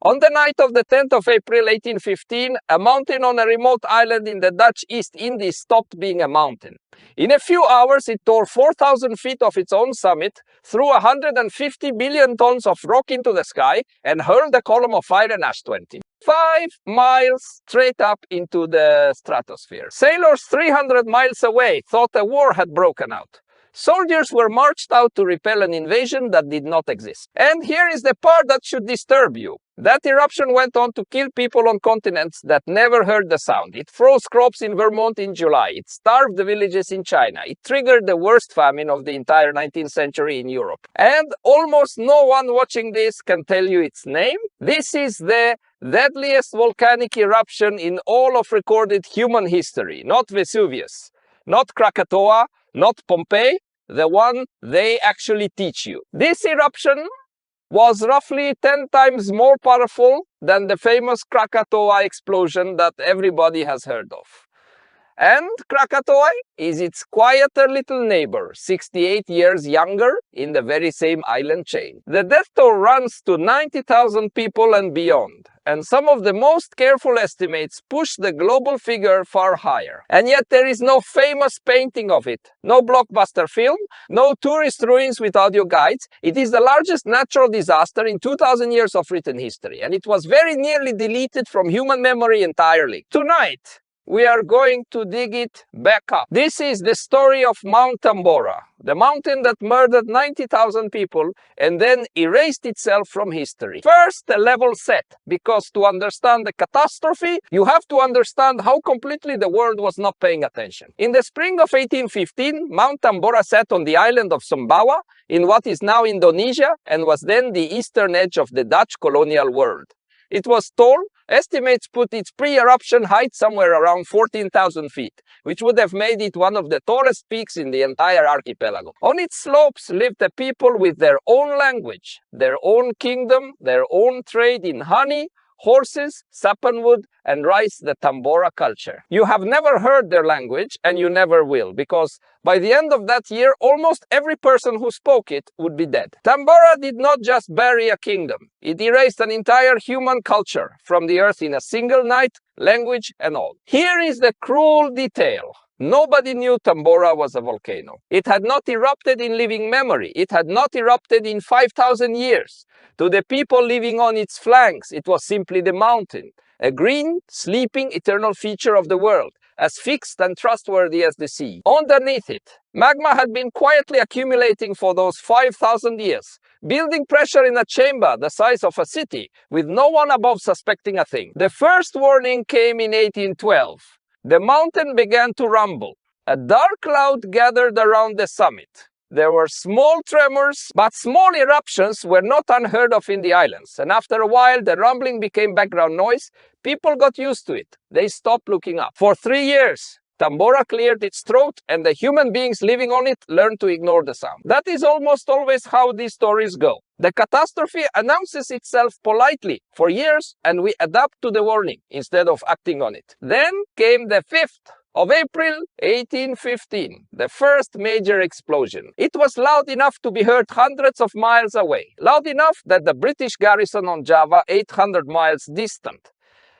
On the night of the 10th of April 1815, a mountain on a remote island in the Dutch East Indies stopped being a mountain. In a few hours, it tore 4,000 feet off its own summit, threw 150 billion tons of rock into the sky, and hurled a column of fire and ash 25 miles straight up into the stratosphere. Sailors 300 miles away thought a war had broken out. Soldiers were marched out to repel an invasion that did not exist. And here is the part that should disturb you. That eruption went on to kill people on continents that never heard the sound. It froze crops in Vermont in July. It starved the villages in China. It triggered the worst famine of the entire 19th century in Europe. And almost no one watching this can tell you its name. This is the deadliest volcanic eruption in all of recorded human history. Not Vesuvius, not Krakatoa, not Pompeii, the one they actually teach you. This eruption was roughly 10 times more powerful than the famous Krakatoa explosion that everybody has heard of. And Krakatoa is its quieter little neighbor, 68 years younger, in the very same island chain. The death toll runs to 90,000 people and beyond, and some of the most careful estimates push the global figure far higher. And yet there is no famous painting of it, no blockbuster film, no tourist ruins with audio guides. It is the largest natural disaster in 2,000 years of written history, and it was very nearly deleted from human memory entirely. Tonight, we are going to dig it back up. This is the story of Mount Tambora, the mountain that murdered 90,000 people and then erased itself from history. First, a level set, because to understand the catastrophe, you have to understand how completely the world was not paying attention. In the spring of 1815, Mount Tambora sat on the island of Sumbawa in what is now Indonesia and was then the eastern edge of the Dutch colonial world. It was tall. Estimates put its pre-eruption height somewhere around 14,000 feet, which would have made it one of the tallest peaks in the entire archipelago. On its slopes lived a people with their own language, their own kingdom, their own trade in honey, horses, sappanwood, and rice, the Tambora culture. You have never heard their language, and you never will, because by the end of that year, almost every person who spoke it would be dead. Tambora did not just bury a kingdom. It erased an entire human culture from the earth in a single night, language and all. Here is the cruel detail. Nobody knew Tambora was a volcano. It had not erupted in living memory. It had not erupted in 5,000 years. To the people living on its flanks, it was simply the mountain, a green, sleeping, eternal feature of the world, as fixed and trustworthy as the sea. Underneath it, magma had been quietly accumulating for those 5,000 years, building pressure in a chamber the size of a city, with no one above suspecting a thing. The first warning came in 1812. The mountain began to rumble. A dark cloud gathered around the summit. There were small tremors, but small eruptions were not unheard of in the islands. And after a while, the rumbling became background noise. People got used to it. They stopped looking up. For 3 years, Tambora cleared its throat, and the human beings living on it learned to ignore the sound. That is almost always how these stories go. The catastrophe announces itself politely for years, and we adapt to the warning instead of acting on it. Then came the 5th of April 1815, the first major explosion. It was loud enough to be heard hundreds of miles away, loud enough that the British garrison on Java, 800 miles distant,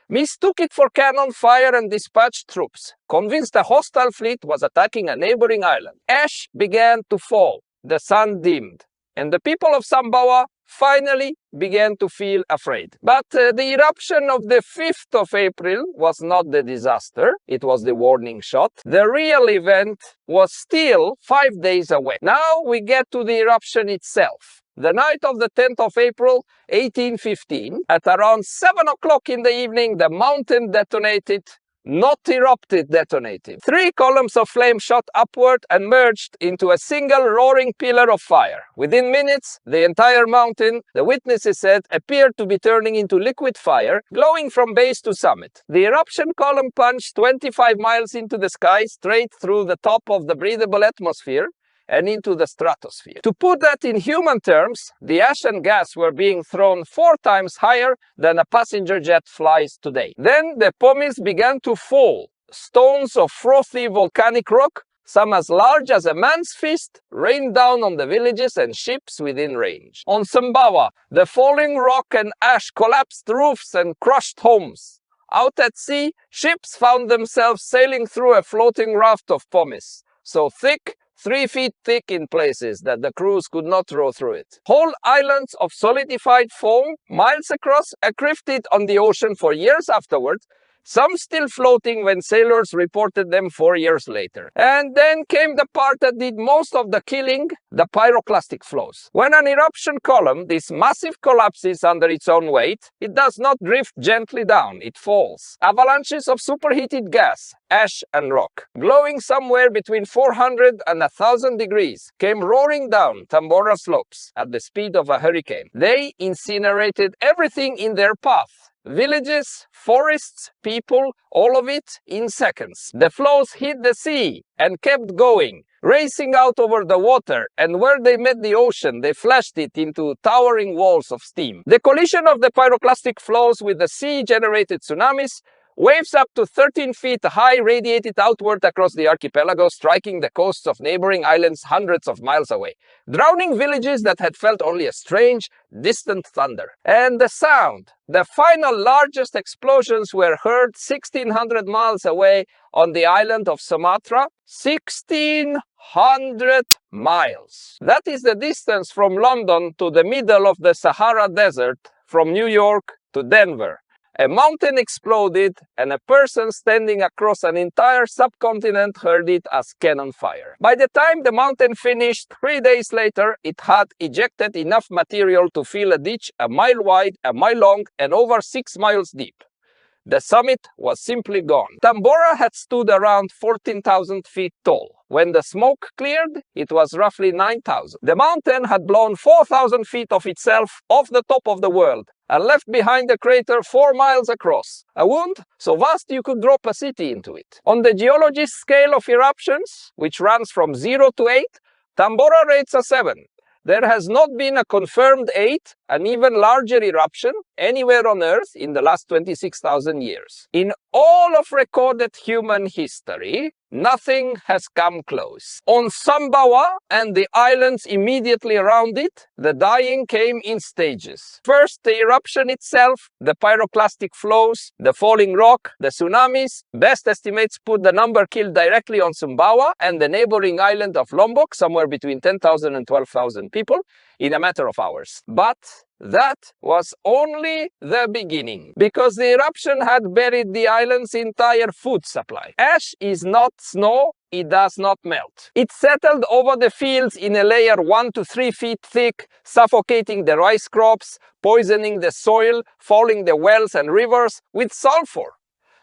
mistook it for cannon fire and dispatched troops, convinced a hostile fleet was attacking a neighboring island. Ash began to fall, the sun dimmed, and the people of Sumbawa finally began to feel afraid. But the eruption of the 5th of April was not the disaster, it was the warning shot. The real event was still 5 days away. Now we get to the eruption itself. The night of the 10th of April, 1815, at around 7 o'clock in the evening, the mountain detonated. Not erupted, detonated. 3 columns of flame shot upward and merged into a single roaring pillar of fire. Within minutes, the entire mountain, the witnesses said, appeared to be turning into liquid fire, glowing from base to summit. The eruption column punched 25 miles into the sky, straight through the top of the breathable atmosphere, and into the stratosphere. To put that in human terms, the ash and gas were being thrown 4 times higher than a passenger jet flies today. Then the pumice began to fall. Stones of frothy volcanic rock some as large as a man's fist, rained down on the villages and ships within range. On Sumbawa, the falling rock and ash collapsed roofs and crushed homes. Out at sea, ships found themselves sailing through a floating raft of pumice, so thick, 3 feet thick in places, that the crews could not row through it. Whole islands of solidified foam, miles across, drifted on the ocean for years afterwards, some still floating when sailors reported them 4 years later. And then came the part that did most of the killing, the pyroclastic flows. When an eruption column, this massive, collapses under its own weight, it does not drift gently down, it falls. Avalanches of superheated gas, ash and rock, glowing somewhere between 400 and 1,000 degrees, came roaring down Tambora slopes at the speed of a hurricane. They incinerated everything in their path. Villages, forests, people, all of it in seconds. The flows hit the sea and kept going, racing out over the water, and where they met the ocean, they flashed it into towering walls of steam. The collision of the pyroclastic flows with the sea generated tsunamis. Waves up to 13 feet high radiated outward across the archipelago, striking the coasts of neighboring islands hundreds of miles away, drowning villages that had felt only a strange, distant thunder. And the sound, the final largest explosions were heard 1,600 miles away on the island of Sumatra. 1,600 miles. That is the distance from London to the middle of the Sahara Desert, from New York to Denver. A mountain exploded, and a person standing across an entire subcontinent heard it as cannon fire. By the time the mountain finished, 3 days later, it had ejected enough material to fill a ditch a mile wide, a mile long, and over 6 miles deep. The summit was simply gone. Tambora had stood around 14,000 feet tall. When the smoke cleared, it was roughly 9,000. The mountain had blown 4,000 feet of itself off the top of the world and left behind a crater 4 miles across, a wound so vast you could drop a city into it. On the geologist's scale of eruptions, which runs from 0 to 8, Tambora rates a 7. There has not been a confirmed 8, an even larger eruption, anywhere on Earth in the last 26,000 years. In all of recorded human history, nothing has come close. On Sumbawa and the islands immediately around it, the dying came in stages. First, the eruption itself, the pyroclastic flows, the falling rock, the tsunamis. Best estimates put the number killed directly on Sumbawa and the neighboring island of Lombok, somewhere between 10,000 and 12,000 people, in a matter of hours. But that was only the beginning, because the eruption had buried the island's entire food supply. Ash is not snow, it does not melt. It settled over the fields in a layer 1 to 3 feet thick, suffocating the rice crops, poisoning the soil, fouling the wells and rivers with sulfur.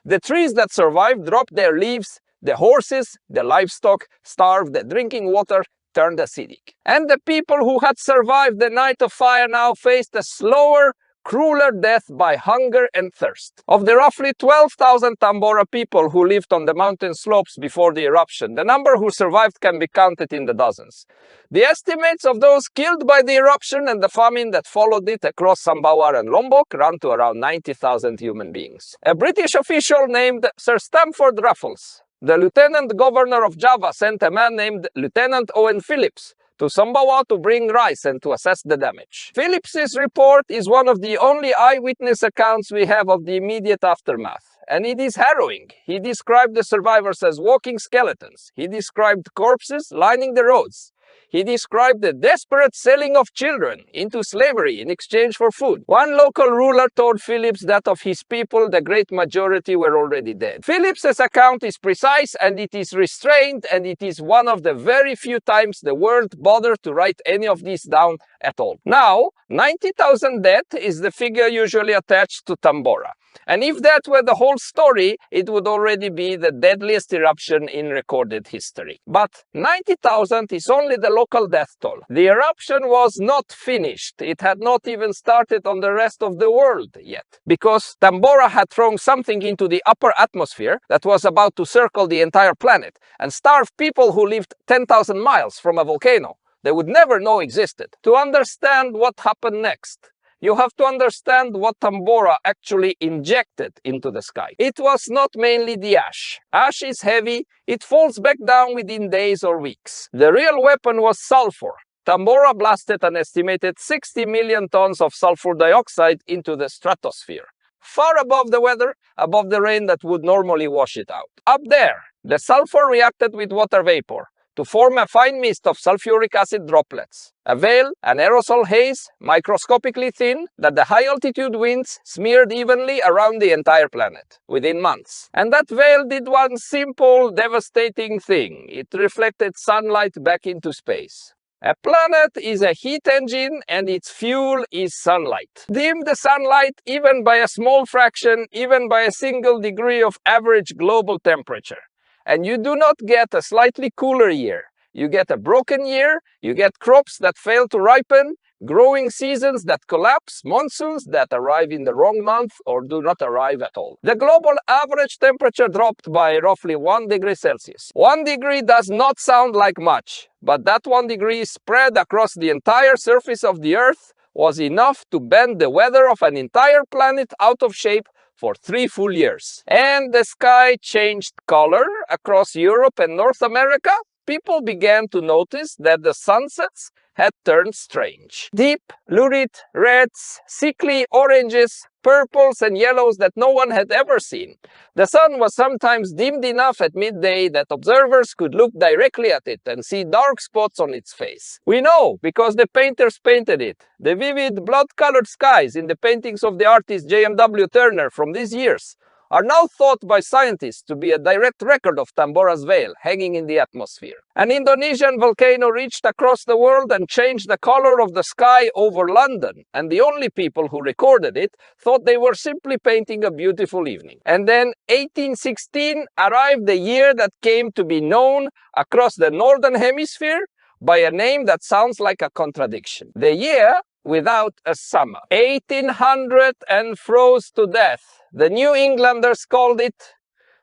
The trees that survived dropped their leaves, the horses, the livestock, starved, the drinking water turned acidic. And the people who had survived the night of fire now faced a slower, crueler death by hunger and thirst. Of the roughly 12,000 Tambora people who lived on the mountain slopes before the eruption, the number who survived can be counted in the dozens. The estimates of those killed by the eruption and the famine that followed it across Sumbawa and Lombok run to around 90,000 human beings. A British official named Sir Stamford Raffles, the Lieutenant Governor of Java, sent a man named Lieutenant Owen Phillips to Sumbawa to bring rice and to assess the damage. Phillips's report is one of the only eyewitness accounts we have of the immediate aftermath, and it is harrowing. He described the survivors as walking skeletons. He described corpses lining the roads. He described the desperate selling of children into slavery in exchange for food. One local ruler told Phillips that of his people, the great majority were already dead. Phillips's account is precise and it is restrained, and it is one of the very few times the world bothered to write any of this down at all. Now, 90,000 dead is the figure usually attached to Tambora. And if that were the whole story, it would already be the deadliest eruption in recorded history. But 90,000 is only the local death toll. The eruption was not finished. It had not even started on the rest of the world yet, because Tambora had thrown something into the upper atmosphere that was about to circle the entire planet and starve people who lived 10,000 miles from a volcano they would never know existed. To understand what happened next, you have to understand what Tambora actually injected into the sky. It was not mainly the ash. Ash is heavy, it falls back down within days or weeks. The real weapon was sulfur. Tambora blasted an estimated 60 million tons of sulfur dioxide into the stratosphere, far above the weather, above the rain that would normally wash it out. Up there, the sulfur reacted with water vapor to form a fine mist of sulfuric acid droplets, a veil, an aerosol haze, microscopically thin, that the high-altitude winds smeared evenly around the entire planet within months. And that veil did one simple, devastating thing. It reflected sunlight back into space. A planet is a heat engine and its fuel is sunlight. Dim the sunlight even by a small fraction, even by a single degree of average global temperature, and you do not get a slightly cooler year. You get a broken year, you get crops that fail to ripen, growing seasons that collapse, monsoons that arrive in the wrong month or do not arrive at all. The global average temperature dropped by roughly 1 degree Celsius. 1 degree does not sound like much, but that 1 degree spread across the entire surface of the Earth was enough to bend the weather of an entire planet out of shape for 3 full years. And the sky changed color across Europe and North America. People began to notice that the sunsets had turned strange. Deep, lurid reds, sickly oranges, purples and yellows that no one had ever seen. The sun was sometimes dimmed enough at midday that observers could look directly at it and see dark spots on its face. We know because the painters painted it. The vivid blood-colored skies in the paintings of the artist J.M.W. Turner from these years are now thought by scientists to be a direct record of Tambora's veil hanging in the atmosphere. An Indonesian volcano reached across the world and changed the color of the sky over London, and the only people who recorded it thought they were simply painting a beautiful evening. And then 1816 arrived, the year that came to be known across the northern hemisphere by a name that sounds like a contradiction. The year without a summer. 1800 and froze to death. The New Englanders called it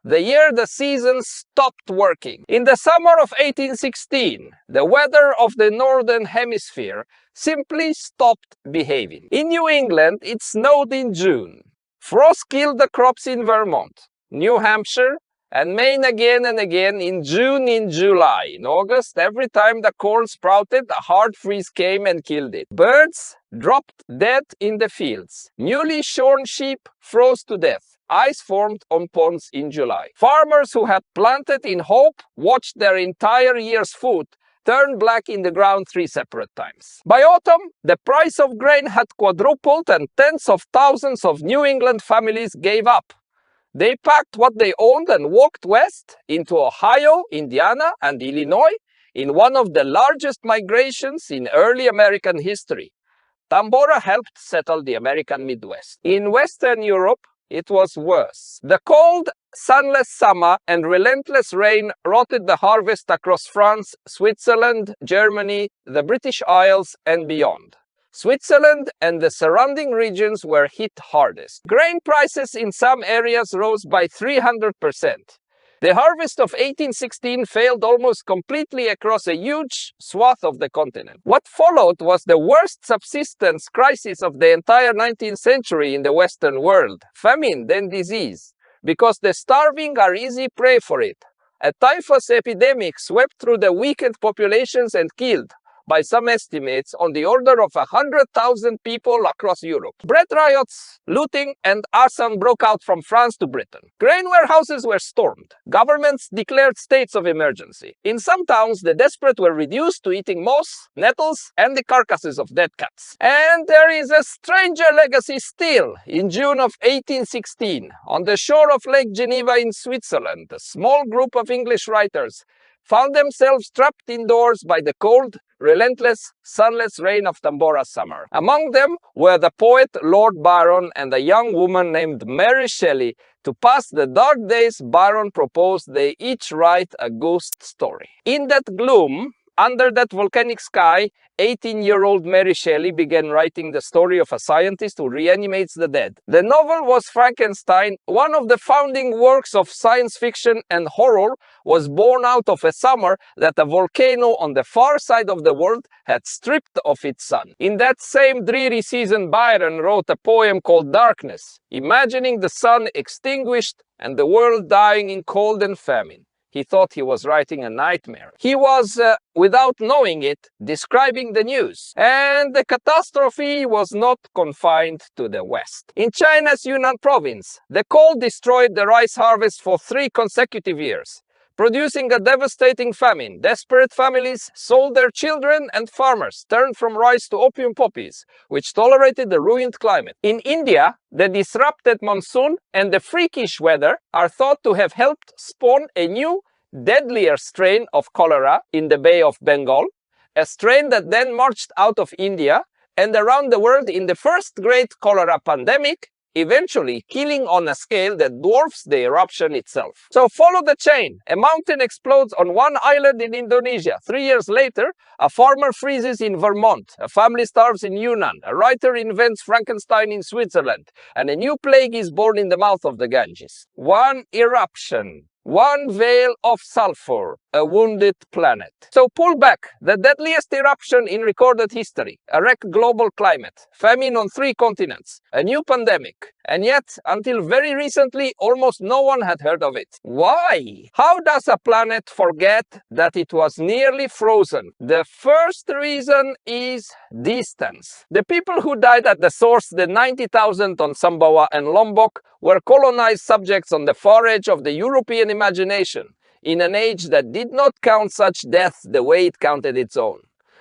the year the seasons stopped working. In the summer of 1816, the weather of the northern hemisphere simply stopped behaving. In New England, it snowed in June. Frost killed the crops in Vermont, New Hampshire, and Maine again and again in June, in July. In August, every time the corn sprouted, a hard freeze came and killed it. Birds dropped dead in the fields. Newly shorn sheep froze to death. Ice formed on ponds in July. Farmers who had planted in hope watched their entire year's food turn black in the ground 3 separate times. By autumn, the price of grain had quadrupled and tens of thousands of New England families gave up. They packed what they owned and walked west into Ohio, Indiana, and Illinois in one of the largest migrations in early American history. Tambora helped settle the American Midwest. In Western Europe, it was worse. The cold, sunless summer and relentless rain rotted the harvest across France, Switzerland, Germany, the British Isles, and beyond. Switzerland and the surrounding regions were hit hardest. Grain prices in some areas rose by 300%. The harvest of 1816 failed almost completely across a huge swath of the continent. What followed was the worst subsistence crisis of the entire 19th century in the Western world. Famine, then disease, because the starving are easy prey for it. A typhus epidemic swept through the weakened populations and killed, by some estimates, on the order of 100,000 people across Europe. Bread riots, looting, and arson broke out from France to Britain. Grain warehouses were stormed. Governments declared states of emergency. In some towns, the desperate were reduced to eating moss, nettles, and the carcasses of dead cats. And there is a stranger legacy still. In June of 1816, on the shore of Lake Geneva in Switzerland, a small group of English writers found themselves trapped indoors by the cold, relentless, sunless rain of Tambora's summer. Among them were the poet Lord Byron and a young woman named Mary Shelley. To pass the dark days, Byron proposed they each write a ghost story. In that gloom, Under that volcanic sky, 18-year-old Mary Shelley began writing the story of a scientist who reanimates the dead. The novel was Frankenstein. One of the founding works of science fiction and horror was born out of a summer that a volcano on the far side of the world had stripped of its sun. In that same dreary season, Byron wrote a poem called Darkness, imagining the sun extinguished and the world dying in cold and famine. He thought he was writing a nightmare. He was, without knowing it, describing the news. And the catastrophe was not confined to the West. In China's Yunnan province, the cold destroyed the rice harvest for 3 consecutive years, producing a devastating famine. Desperate families sold their children, and farmers turned from rice to opium poppies, which tolerated the ruined climate. In India, the disrupted monsoon and the freakish weather are thought to have helped spawn a new, deadlier strain of cholera in the Bay of Bengal, a strain that then marched out of India and around the world in the first great cholera pandemic, eventually killing on a scale that dwarfs the eruption itself. So follow the chain. A mountain explodes on one island in Indonesia. 3 years later, a farmer freezes in Vermont. A family starves in Yunnan. A writer invents Frankenstein in Switzerland. And a new plague is born in the mouth of the Ganges. One eruption. One veil of sulfur, a wounded planet. So pull back, the deadliest eruption in recorded history, a wrecked global climate, famine on 3 continents, a new pandemic, and yet, until very recently, almost no one had heard of it. Why? How does a planet forget that it was nearly frozen? The first reason is distance. The people who died at the source, the 90,000 on Sumbawa and Lombok, were colonized subjects on the far edge of the European imagination, in an age that did not count such death the way it counted its own.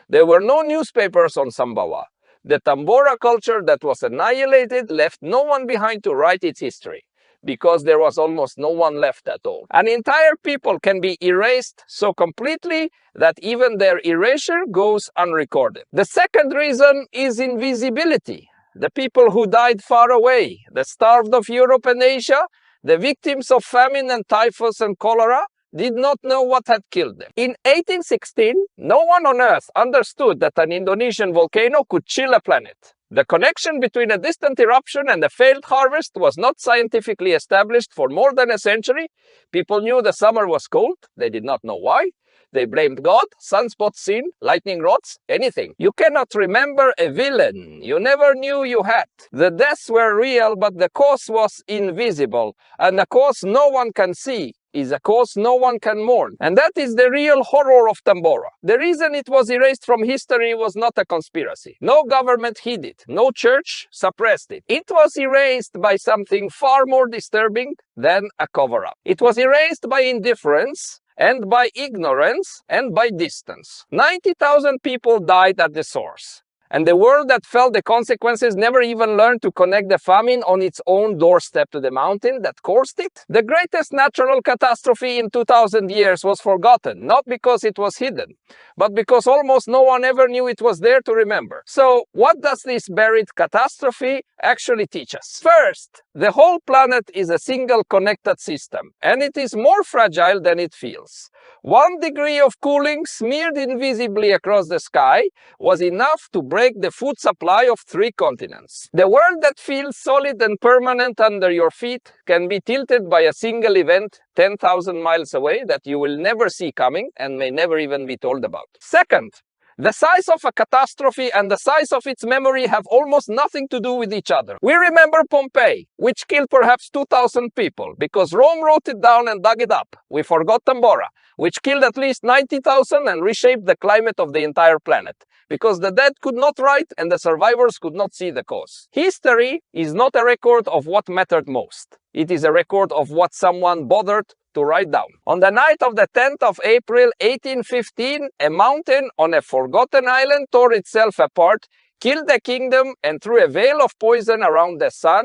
There were no newspapers on Sumbawa. The Tambora culture that was annihilated left no one behind to write its history, because there was almost no one left at all. An entire people can be erased so completely that even their erasure goes unrecorded. The second reason is invisibility. The people who died far away, the starved of Europe and Asia, the victims of famine and typhus and cholera, did not know what had killed them. In 1816, no one on Earth understood that an Indonesian volcano could chill a planet. The connection between a distant eruption and a failed harvest was not scientifically established for more than a century. People knew the summer was cold. They did not know why. They blamed God, sunspots seen, lightning rods, anything. You cannot remember a villain you never knew you had. The deaths were real, but the cause was invisible. And the cause no one can see is a cause no one can mourn. And that is the real horror of Tambora. The reason it was erased from history was not a conspiracy. No government hid it. No church suppressed it. It was erased by something far more disturbing than a cover-up. It was erased by indifference, and by ignorance, and by distance. 90,000 people died at the source. And the world that felt the consequences never even learned to connect the famine on its own doorstep to the mountain that caused it. The greatest natural catastrophe in 2,000 years was forgotten, not because it was hidden, but because almost no one ever knew it was there to remember. So, what does this buried catastrophe actually teach us? First, the whole planet is a single connected system, and it is more fragile than it feels. 1 degree of cooling smeared invisibly across the sky was enough to break the food supply of 3 continents. The world that feels solid and permanent under your feet can be tilted by a single event 10,000 miles away that you will never see coming and may never even be told about. Second, the size of a catastrophe and the size of its memory have almost nothing to do with each other. We remember Pompeii, which killed perhaps 2,000 people, because Rome wrote it down and dug it up. We forgot Tambora, which killed at least 90,000 and reshaped the climate of the entire planet, because the dead could not write and the survivors could not see the cause. History is not a record of what mattered most. It is a record of what someone bothered to write down. On the night of the 10th of April 1815, a mountain on a forgotten island tore itself apart, killed a kingdom, and threw a veil of poison around the sun.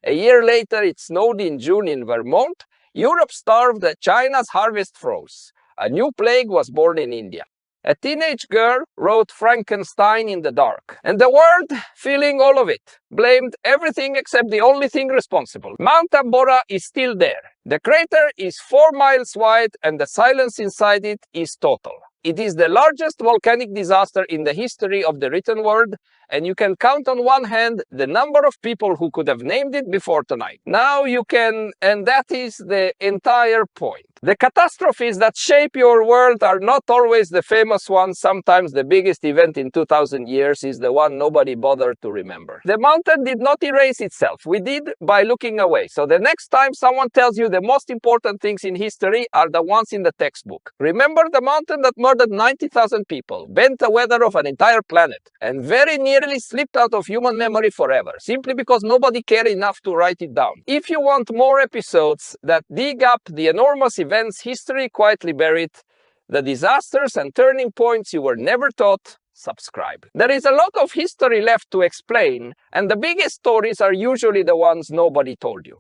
A year later, it snowed in June in Vermont. Europe starved, China's harvest froze. A new plague was born in India. A teenage girl wrote Frankenstein in the dark. And the world, feeling all of it, blamed everything except the only thing responsible. Mount Tambora is still there. The crater is 4 miles wide and the silence inside it is total. It is the largest volcanic disaster in the history of the written word, and you can count on one hand the number of people who could have named it before tonight. Now you can, and that is the entire point. The catastrophes that shape your world are not always the famous ones. Sometimes the biggest event in 2000 years is the one nobody bothered to remember. The mountain did not erase itself. We did by looking away. So the next time someone tells you the most important things in history are the ones in the textbook. Remember the mountain that murdered 90,000 people, bent the weather of an entire planet, and very nearly slipped out of human memory forever, simply because nobody cared enough to write it down. If you want more episodes that dig up the enormous events history quietly buried, the disasters and turning points you were never taught, subscribe. There is a lot of history left to explain, and the biggest stories are usually the ones nobody told you.